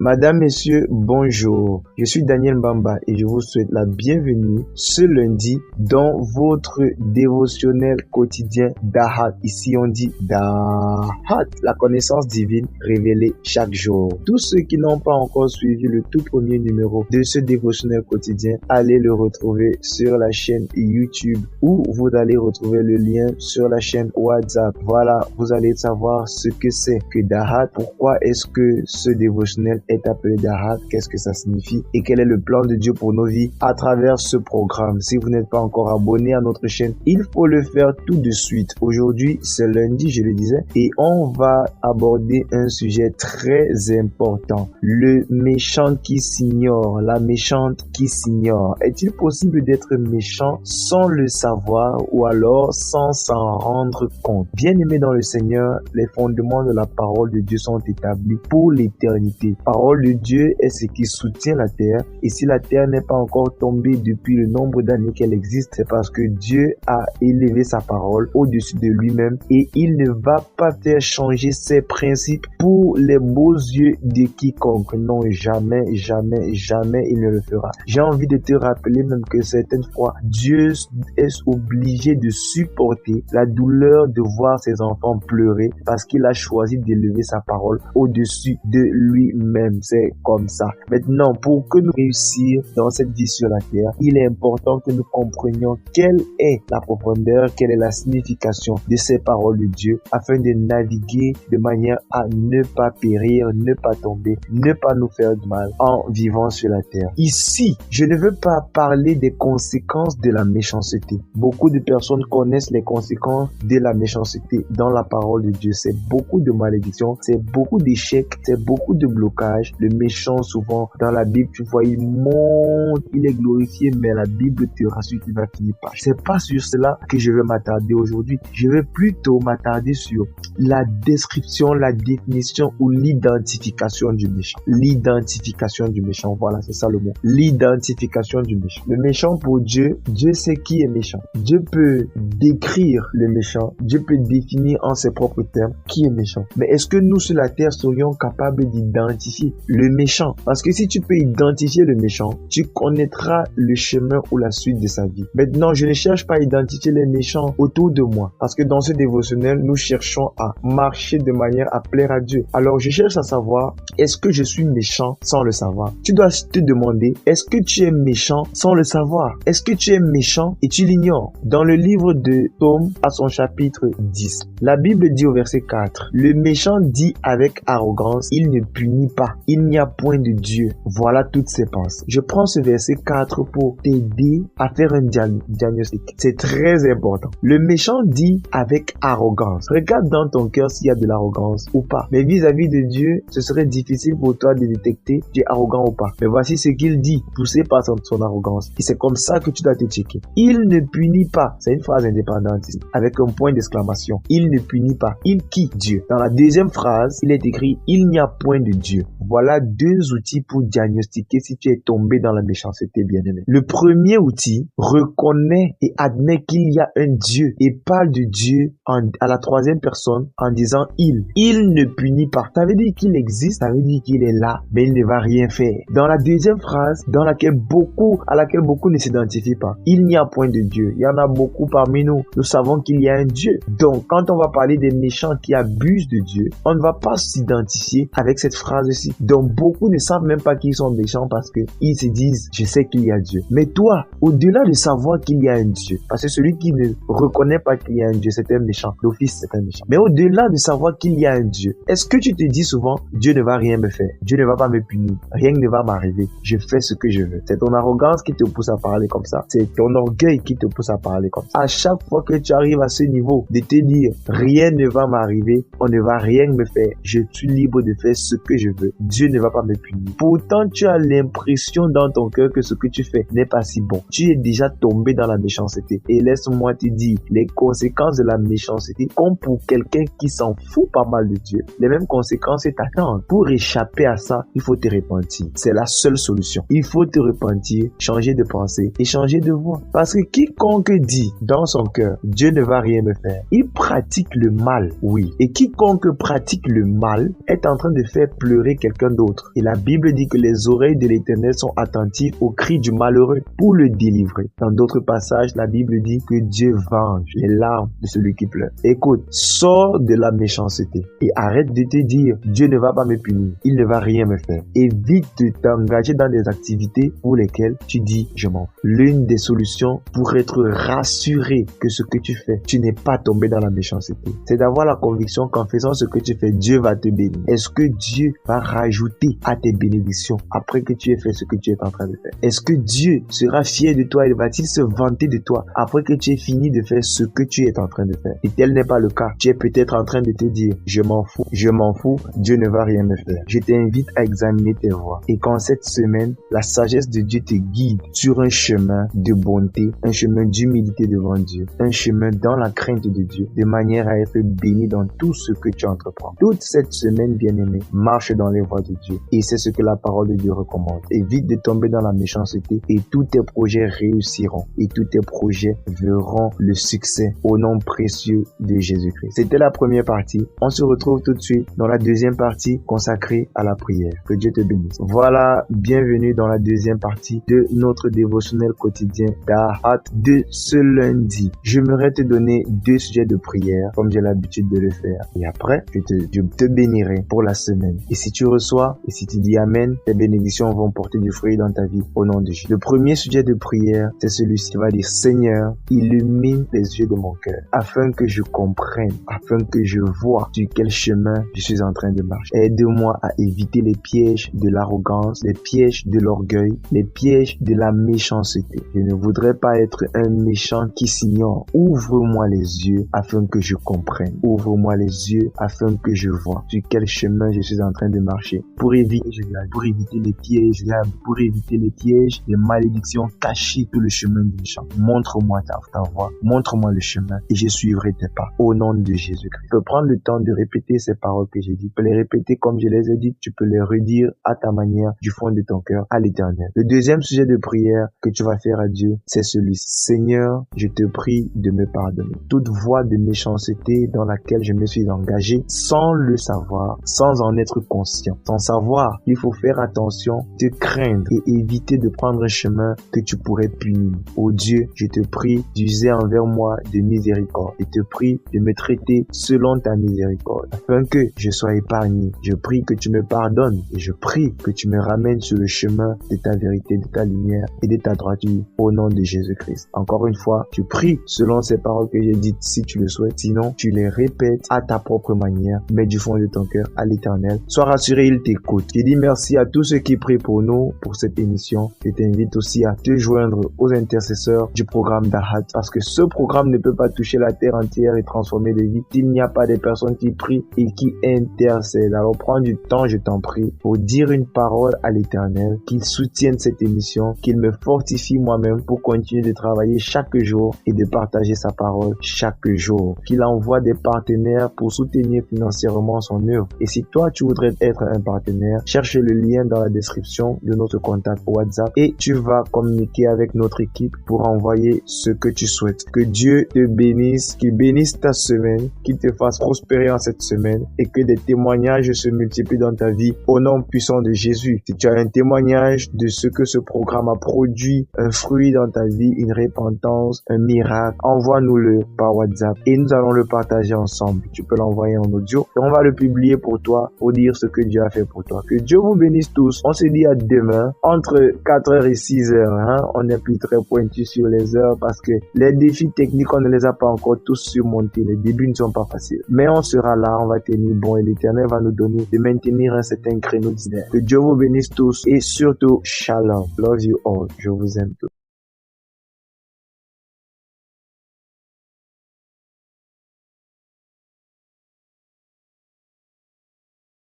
Madame, Messieurs, bonjour. Je suis Daniel Mbamba et je vous souhaite la bienvenue ce lundi dans votre dévotionnel quotidien d'Ahad. Ici, on dit d'Ahad, la connaissance divine révélée chaque jour. Tous ceux qui n'ont pas encore suivi le tout premier numéro de ce dévotionnel quotidien, allez le retrouver sur la chaîne YouTube ou vous allez retrouver le lien sur la chaîne WhatsApp. Voilà, vous allez savoir ce que c'est que d'Ahad, pourquoi est-ce que ce dévotionnel est appelé d'Ahad, qu'est-ce que ça signifie et quel est le plan de Dieu pour nos vies à travers ce programme. Si vous n'êtes pas encore abonné à notre chaîne, il faut le faire tout de suite. Aujourd'hui, c'est lundi, je le disais, et on va aborder un sujet très important. Le méchant qui s'ignore, la méchante qui s'ignore. Est-il possible d'être méchant sans le savoir ou alors sans s'en rendre compte? Bien-aimés dans le Seigneur, les fondements de la parole de Dieu sont établis pour l'éternité. La parole de Dieu est ce qui soutient la terre, et si la terre n'est pas encore tombée depuis le nombre d'années qu'elle existe, c'est parce que Dieu a élevé sa parole au-dessus de lui-même et il ne va pas faire changer ses principes pour les beaux yeux de quiconque. Non, jamais, jamais, jamais il ne le fera. J'ai envie de te rappeler même que certaines fois, Dieu est obligé de supporter la douleur de voir ses enfants pleurer parce qu'il a choisi d'élever sa parole au-dessus de lui-même. C'est comme ça. Maintenant, pour que nous réussir dans cette vie sur la terre, il est important que nous comprenions quelle est la profondeur, quelle est la signification de ces paroles de Dieu afin de naviguer de manière à ne pas périr, ne pas tomber, ne pas nous faire du mal en vivant sur la terre. Ici, je ne veux pas parler des conséquences de la méchanceté. Beaucoup de personnes connaissent les conséquences de la méchanceté dans la parole de Dieu. C'est beaucoup de malédictions, c'est beaucoup d'échecs, c'est beaucoup de blocages. Le méchant, souvent, dans la Bible, tu vois, il monte, il est glorifié, mais la Bible te rassure qu'il va finir par. C'est pas sur cela que je vais m'attarder aujourd'hui. Je vais plutôt m'attarder sur la description, la définition ou l'identification du méchant. L'identification du méchant, voilà, c'est ça le mot. L'identification du méchant. Le méchant pour Dieu, Dieu sait qui est méchant. Dieu peut décrire le méchant. Dieu peut définir en ses propres termes qui est méchant. Mais est-ce que nous, sur la terre, serions capables d'identifier le méchant? Parce que si tu peux identifier le méchant, tu connaîtras le chemin ou la suite de sa vie. Maintenant, je ne cherche pas à identifier les méchants autour de moi. Parce que dans ce dévotionnel, nous cherchons à marcher de manière à plaire à Dieu. Alors, je cherche à savoir, est-ce que je suis méchant sans le savoir? Tu dois te demander, est-ce que tu es méchant sans le savoir? Est-ce que tu es méchant et tu l'ignores? Dans le livre de Psaume, à son chapitre 10, la Bible dit au verset 4, le méchant dit avec arrogance, il ne punit pas. Il n'y a point de Dieu. Voilà toutes ses pensées. Je prends ce verset 4 pour t'aider à faire un diagnostic. C'est très important. Le méchant dit avec arrogance. Regarde dans ton cœur s'il y a de l'arrogance ou pas. Mais vis-à-vis de Dieu, ce serait difficile pour toi de détecter si tu es arrogant ou pas. Mais voici ce qu'il dit, poussé par son arrogance. Et c'est comme ça que tu dois te checker. Il ne punit pas. C'est une phrase indépendante ici, avec un point d'exclamation. Il ne punit pas. Il qui? Dieu. Dans la deuxième phrase, il est écrit, il n'y a point de Dieu. Voilà deux outils pour diagnostiquer si tu es tombé dans la méchanceté, bien-aimé. Le premier outil reconnaît et admet qu'il y a un Dieu et parle de Dieu à la troisième personne en disant il. Il ne punit pas. Ça veut dire qu'il existe, ça veut dire qu'il est là, mais il ne va rien faire. Dans la deuxième phrase, à laquelle beaucoup ne s'identifient pas, il n'y a point de Dieu. Il y en a beaucoup parmi nous. Nous savons qu'il y a un Dieu. Donc, quand on va parler des méchants qui abusent de Dieu, on ne va pas s'identifier avec cette phrase-ci. Donc, beaucoup ne savent même pas qu'ils sont méchants parce qu'ils se disent, je sais qu'il y a Dieu. Mais toi, au-delà de savoir qu'il y a un Dieu, parce que celui qui ne reconnaît pas qu'il y a un Dieu, c'est un méchant. D'office, c'est un méchant. Mais au-delà de savoir qu'il y a un Dieu, est-ce que tu te dis souvent, Dieu ne va rien me faire, Dieu ne va pas me punir, rien ne va m'arriver, je fais ce que je veux. C'est ton arrogance qui te pousse à parler comme ça. C'est ton orgueil qui te pousse à parler comme ça. À chaque fois que tu arrives à ce niveau de te dire, rien ne va m'arriver, on ne va rien me faire, je suis libre de faire ce que je veux, Dieu ne va pas me punir. Pourtant, tu as l'impression dans ton cœur que ce que tu fais n'est pas si bon. Tu es déjà tombé dans la méchanceté. Et laisse-moi te dire, les conséquences de la méchanceté, comme pour quelqu'un qui s'en fout pas mal de Dieu, les mêmes conséquences t'attendent. Pour échapper à ça, il faut te repentir. C'est la seule solution. Il faut te repentir, changer de pensée et changer de voix. Parce que quiconque dit dans son cœur, Dieu ne va rien me faire, il pratique le mal, oui. Et quiconque pratique le mal est en train de faire pleurer quelqu'un quelqu'un d'autre. Et la Bible dit que les oreilles de l'Éternel sont attentives aux cris du malheureux pour le délivrer. Dans d'autres passages, la Bible dit que Dieu venge les larmes de celui qui pleure. Écoute, sors de la méchanceté et arrête de te dire Dieu ne va pas me punir, il ne va rien me faire. Évite de t'engager dans des activités pour lesquelles tu dis je m'en fous. L'une des solutions pour être rassuré que ce que tu fais, tu n'es pas tombé dans la méchanceté, c'est d'avoir la conviction qu'en faisant ce que tu fais, Dieu va te bénir. Est-ce que Dieu va rajouter à tes bénédictions après que tu aies fait ce que tu es en train de faire? Est-ce que Dieu sera fier de toi et va-t-il se vanter de toi après que tu aies fini de faire ce que tu es en train de faire? Et tel n'est pas le cas. Tu es peut-être en train de te dire je m'en fous, Dieu ne va rien me faire. Je t'invite à examiner tes voies et qu'en cette semaine, la sagesse de Dieu te guide sur un chemin de bonté, un chemin d'humilité devant Dieu, un chemin dans la crainte de Dieu, de manière à être béni dans tout ce que tu entreprends. Toute cette semaine, bien-aimé, marche dans les voies de Dieu et c'est ce que la parole de Dieu recommande. Évite de tomber dans la méchanceté et tous tes projets réussiront et tous tes projets verront le succès au nom précieux de Jésus-Christ. C'était la première partie. On se retrouve tout de suite dans la deuxième partie consacrée à la prière. Que Dieu te bénisse. Voilà, bienvenue dans la deuxième partie de notre dévotionnel quotidien d'Ahat de ce lundi. J'aimerais te donner 2 sujets de prière comme j'ai l'habitude de le faire. Et après, je te bénirai pour la semaine. Et si tu reçois et si tu dis Amen, tes bénédictions vont porter du fruit dans ta vie au nom de Jésus. Le premier sujet de prière, c'est celui-ci. Tu vas dire Seigneur, illumine les yeux de mon cœur afin que je comprenne, afin que je vois sur quel chemin je suis en train de marcher. Aide-moi à éviter les pièges de l'arrogance, les pièges de l'orgueil, les pièges de la méchanceté. Je ne voudrais pas être un méchant qui s'ignore. Ouvre-moi les yeux afin que je comprenne. Ouvre-moi les yeux afin que je vois sur quel chemin je suis en train de marcher. Pour éviter les pièges, pour éviter les pièges, les malédictions cachées sur le chemin du méchant. Montre-moi ta voie, montre-moi le chemin et je suivrai tes pas. Au nom de Jésus-Christ. Tu peux prendre le temps de répéter ces paroles que j'ai dites. Tu peux les répéter comme je les ai dites. Tu peux les redire à ta manière, du fond de ton cœur, à l'Éternel. Le deuxième sujet de prière que tu vas faire à Dieu, c'est celui-ci. Seigneur, je te prie de me pardonner. Toute voie de méchanceté dans laquelle je me suis engagé sans le savoir, sans en être conscient, sans savoir qu'il faut faire attention, te craindre et éviter de prendre un chemin que tu pourrais punir. Oh Dieu, je te prie d'user envers moi de miséricorde. Je te prie de me traiter selon ta miséricorde, afin que je sois épargné. Je prie que tu me pardonnes et je prie que tu me ramènes sur le chemin de ta vérité, de ta lumière et de ta droiture au nom de Jésus-Christ. Encore une fois, tu pries selon ces paroles que j'ai dites si tu le souhaites. Sinon, tu les répètes à ta propre manière, mais du fond de ton cœur à l'Éternel. Sois rassuré, il t'écoute. Je dis merci à tous ceux qui prient pour nous pour cette émission. Je t'invite aussi à te joindre aux intercesseurs du programme d'Ahat parce que ce programme ne peut pas toucher la terre entière et transformer des vies s'il n'y a pas des personnes qui prient et qui intercèdent. Alors prends du temps, je t'en prie, pour dire une parole à l'Éternel, qu'il soutienne cette émission, qu'il me fortifie moi-même pour continuer de travailler chaque jour et de partager sa parole chaque jour. Qu'il envoie des partenaires pour soutenir financièrement son œuvre. Et si toi, tu voudrais être un partenaire, cherche le lien dans la description de notre contact WhatsApp et tu vas communiquer avec notre équipe pour envoyer ce que tu souhaites. Que Dieu te bénisse, qu'il bénisse ta semaine, qu'il te fasse prospérer en cette semaine et que des témoignages se multiplient dans ta vie au nom puissant de Jésus. Si tu as un témoignage de ce que ce programme a produit, un fruit dans ta vie, une repentance, un miracle, envoie-nous-le par WhatsApp et nous allons le partager ensemble. Tu peux l'envoyer en audio et on va le publier pour toi, pour dire ce que Dieu a fait pour toi. Que Dieu vous bénisse tous. On se dit à demain entre 4h et 6h. On n'est plus très pointu sur les heures parce que les défis techniques, on ne les a pas encore tous surmontés. Les débuts ne sont pas faciles. Mais on sera là, on va tenir bon et l'Éternel va nous donner de maintenir un certain créneau d'hiver. Que Dieu vous bénisse tous et surtout, shalom. Love you all. Je vous aime tous.